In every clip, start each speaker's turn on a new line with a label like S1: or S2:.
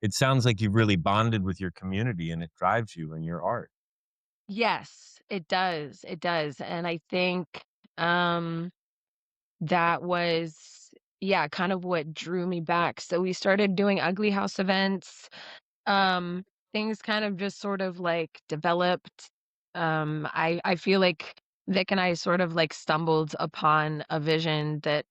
S1: it sounds like you've really bonded with your community and it drives you in your art.
S2: Yes, it does, and I think, um, that was yeah, kind of what drew me back. So we started doing Ugly House events, um, things kind of just sort of, like, developed. I feel like Vic and I sort of, like, stumbled upon a vision that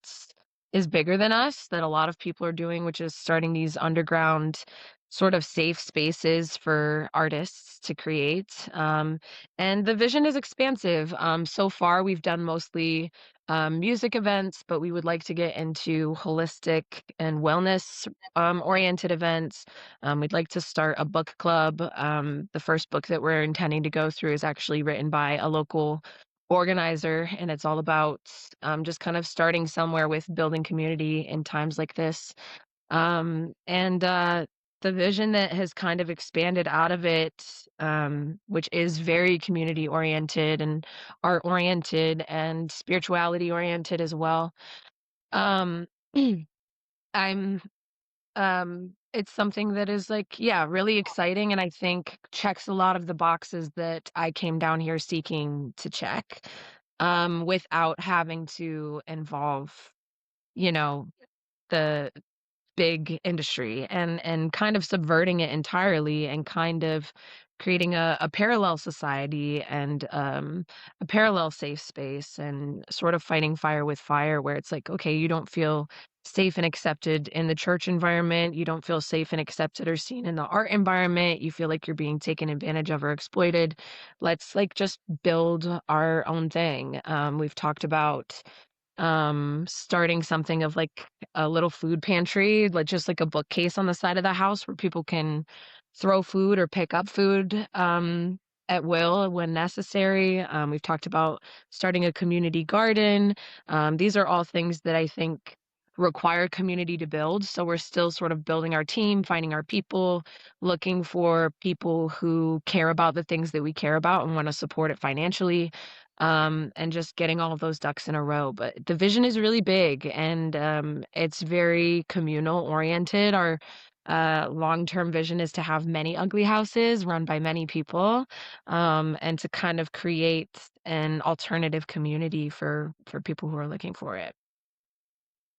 S2: is bigger than us, that a lot of people are doing, which is starting these underground sort of safe spaces for artists to create, and the vision is expansive. So far, we've done mostly, music events, but we would like to get into holistic and wellness, oriented events. We'd like to start a book club. The first book that we're intending to go through is actually written by a local organizer, and it's all about just kind of starting somewhere with building community in times like this. And the vision that has kind of expanded out of it, which is very community oriented and art oriented and spirituality oriented as well. Um, I'm it's something that is, like, yeah, really exciting, and I think checks a lot of the boxes that I came down here seeking to check, without having to involve, you know, the big industry and kind of subverting it entirely and kind of creating a parallel society and a parallel safe space and sort of fighting fire with fire where it's like, okay, you don't feel safe and accepted in the church environment. You don't feel safe and accepted or seen in the art environment. You feel like you're being taken advantage of or exploited. Let's like just build our own thing. We've talked about starting something of like a little food pantry, like just like a bookcase on the side of the house where people can throw food or pick up food at will when necessary. We've talked about starting a community garden. These are all things that I think require community to build. So we're still sort of building our team, finding our people, looking for people who care about the things that we care about and want to support it financially, and just getting all of those ducks in a row. But the vision is really big and it's very communal oriented. Our long-term vision is to have many ugly houses run by many people, and to kind of create an alternative community for people who are looking for it.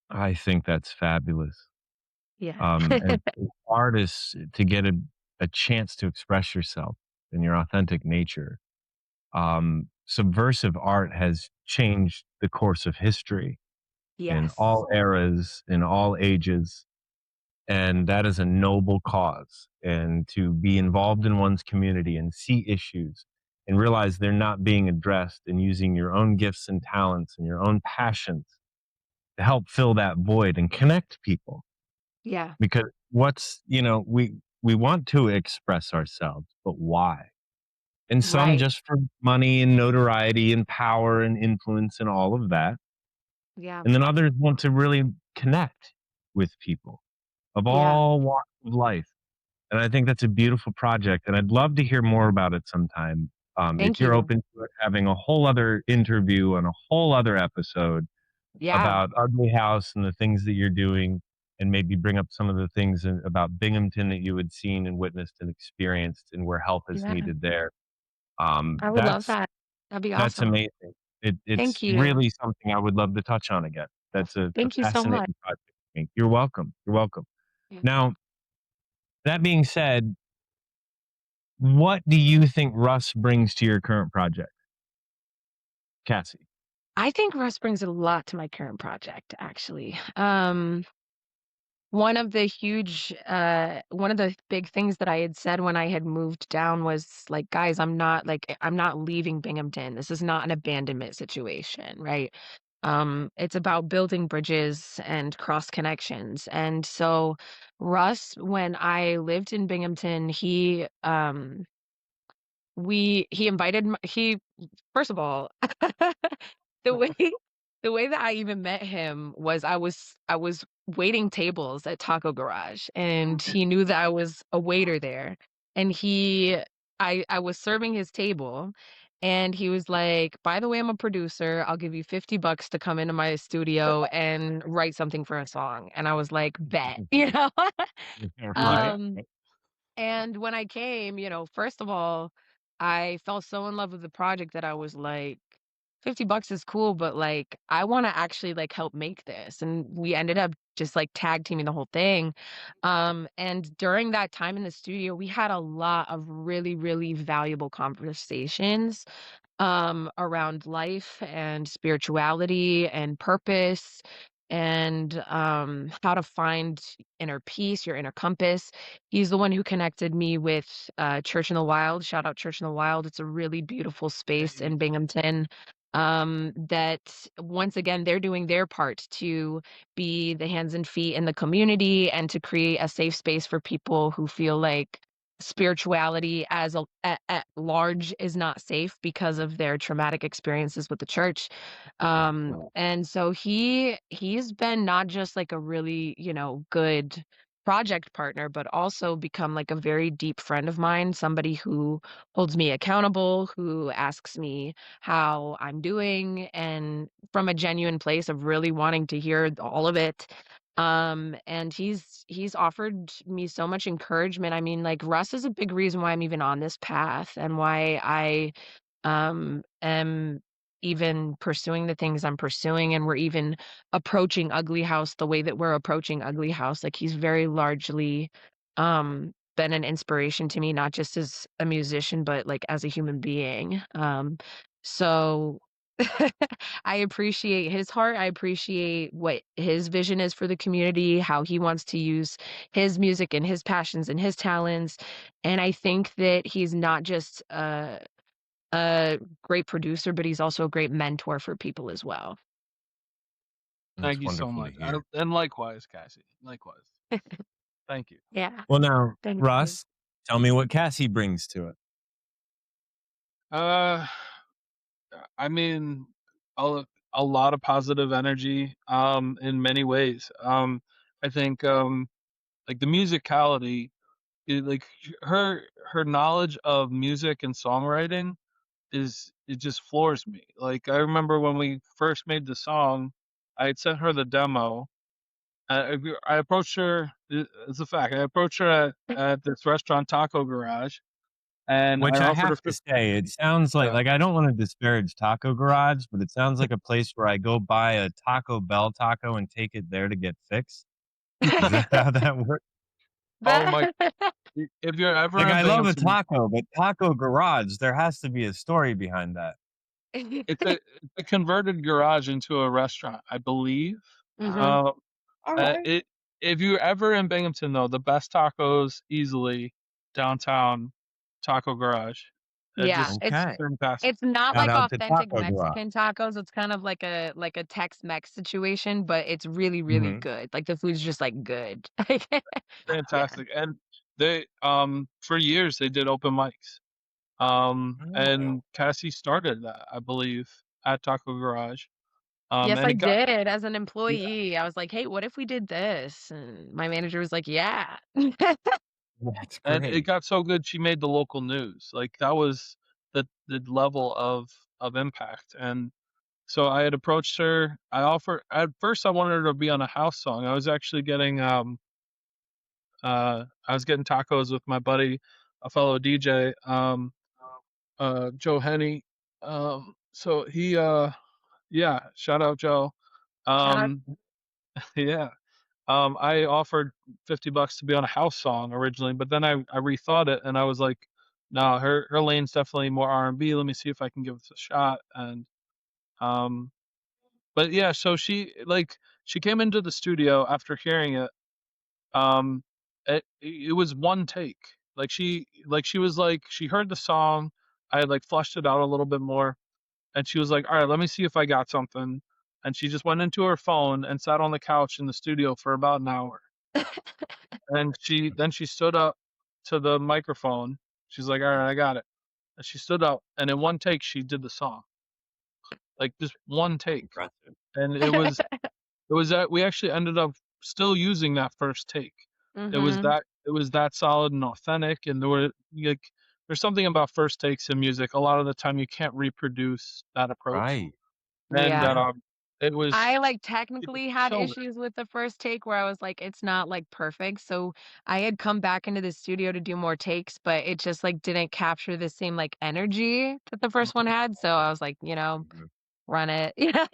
S1: I think that's fabulous.
S2: Yeah.
S1: And for artists to get a chance to express yourself in your authentic nature. Subversive art has changed the course of history in
S2: Yes.
S1: all eras, in all ages, and that is a noble cause. And to be involved in one's community and see issues and realize they're not being addressed, and using your own gifts and talents and your own passions to help fill that void and connect people.
S2: Yeah.
S1: Because we want to express ourselves, but why? And some
S2: Right.
S1: just for money and notoriety and power and influence and all of that.
S2: Yeah.
S1: And then others want to really connect with people of
S2: Yeah.
S1: all walks of life. And I think that's a beautiful project. And I'd love to hear more about it sometime. If
S2: Thank
S1: you're
S2: you.
S1: open to it, having a whole other interview and a whole other episode
S2: Yeah.
S1: about Ugly House and the things that you're doing, and maybe bring up some of the things about Binghamton that you had seen and witnessed and experienced and where help is
S2: Yeah.
S1: needed there.
S2: I would love
S1: That's
S2: that. That'd be
S1: That's
S2: awesome.
S1: amazing. It's
S2: Thank you.
S1: really something I would love to touch on again. That's a
S2: Thank you so much.
S1: fascinating project to me. You're welcome. You're welcome.
S2: Yeah.
S1: Now, that being said, what do you think Russ brings to your current project, Cassie?
S2: I think Russ brings a lot to my current project, actually. One of the big things that I had said when I had moved down was like, guys, I'm not leaving Binghamton. This is not an abandonment situation, right? It's about building bridges and cross connections. And so Russ, when I lived in Binghamton, he invited he first of all, the way the way that I even met him was I was waiting tables at Taco Garage, and he knew that I was a waiter there, and I was serving his table, and he was like, "By the way, I'm a producer. I'll give you $50 to come into my studio and write something for a song." And I was like, "Bet." You know?
S1: Right.
S2: Um and when I came, first of all, I fell so in love with the project that I was like, $50 is cool, but like I want to actually like help make this. And we ended up just like tag teaming the whole thing. And during that time in the studio, we had a lot of really, really valuable conversations around life and spirituality and purpose and how to find inner peace, your inner compass. He's the one who connected me with Church in the Wild. Shout out Church in the Wild. It's a really beautiful space in
S3: Hey,
S2: Binghamton. That once again, they're doing their part to be the hands and feet in the community and to create a safe space for people who feel like spirituality as at large is not safe because of their traumatic experiences with the church. And so he's been not just like a really, good project partner, but also become like a very deep friend of mine, somebody who holds me accountable, who asks me how I'm doing, and from a genuine place of really wanting to hear all of it. And he's offered me so much encouragement. I mean, like Russ is a big reason why I'm even on this path and why I am even pursuing the things I'm pursuing, and we're even approaching Ugly House the way that we're approaching Ugly House. Like he's very largely been an inspiration to me, not just as a musician, but like as a human being. So I appreciate his heart. I appreciate what his vision is for the community, how he wants to use his music and his passions and his talents. And I think that he's not just a great producer, but he's also a great mentor for people as well.
S3: thank
S1: That's
S3: you so
S1: wonderful to
S3: much.
S1: hear.
S3: And likewise, Cassie. Likewise. Thank you.
S2: Yeah,
S1: Well, now,
S2: thank you.
S1: Russ, tell me what Cassie brings to it.
S3: Uh, I mean, a, a lot of positive energy, in many ways. I think, like the musicality, like her knowledge of music and songwriting it just floors me. Like I remember when we first made the song, I had sent her the demo. I approached her. It's a fact. I approached her at this restaurant, Taco Garage, and I
S1: Which I
S3: offered her
S1: have to say, it sounds
S3: Yeah.
S1: like I don't want to disparage Taco Garage, but it sounds like a place where I go buy a Taco Bell taco and take it there to get fixed. Is that how that works?
S3: Oh my!
S2: That
S3: If you're ever
S1: Like,
S3: in
S1: I love a
S3: Binghamton,
S1: taco, but Taco Garage, there has to be a story behind that.
S3: it's a converted garage into a restaurant, I believe.
S2: Mhm.
S3: Uh,
S1: All right.
S3: it if you're ever in Binghamton, though, the best tacos easily downtown Taco Garage.
S2: Yeah,
S3: Just
S2: it's
S1: Okay.
S3: fantastic.
S2: it's not
S1: Shout
S2: like
S1: out to
S2: authentic
S1: Taco Garage.
S2: Mexican tacos, it's kind of like a Tex-Mex situation, but it's really, really
S1: Mhm.
S2: good. Like, the food's just, like, good. Yeah.
S3: Fantastic. And they for years they did open mics.
S1: Oh.
S3: And Cassie started that, I believe, at Taco Garage.
S2: Yes,
S3: And
S2: I
S3: it got
S2: did, as an
S3: yeah,
S2: employee. I was like, "Hey, what if we did this?" And my manager was like, "Yeah."
S1: That's
S3: and it
S1: great.
S3: got so good she made the local news. Like that was the level of impact. And so I had approached her. I offered at first I wanted her to be on a house song. I was actually getting I was getting tacos with my buddy, a fellow DJ, Joe Henney. So he yeah, shout out Joe.
S2: Shout out.
S3: Um yeah. I offered $50 to be on a house song originally, but then I rethought it and I was like, no, her lane's definitely more R&B. Let me see if I can give this a shot. And um, but yeah, so she came into the studio after hearing it. Um, it was one take. She was like she heard the song. I had like flushed it out a little bit more, and she was like, all right, let me see if I got something. And she just went into her phone and sat on the couch in the studio for about an hour. And she stood up to the microphone. She's like, "All right, I got it." And she stood up, and in one take, she did the song, like just one take.
S1: Impressive.
S3: And it was that we actually ended up still using that first take.
S2: Mhm.
S3: It was that solid and authentic, and there were like there's something about first takes in music. A lot of the time, you can't reproduce that approach,
S1: Right.
S3: and
S2: Yeah.
S3: it was
S2: I, like,
S3: people
S2: technically had
S3: killed it.
S2: issues with the first take where I was like, "It's not, like, perfect," so I had come back into the studio to do more takes, but it just, like, didn't capture the same, like, energy that the first one had, so I was like,
S1: Mhm.
S2: "Run it." Yeah.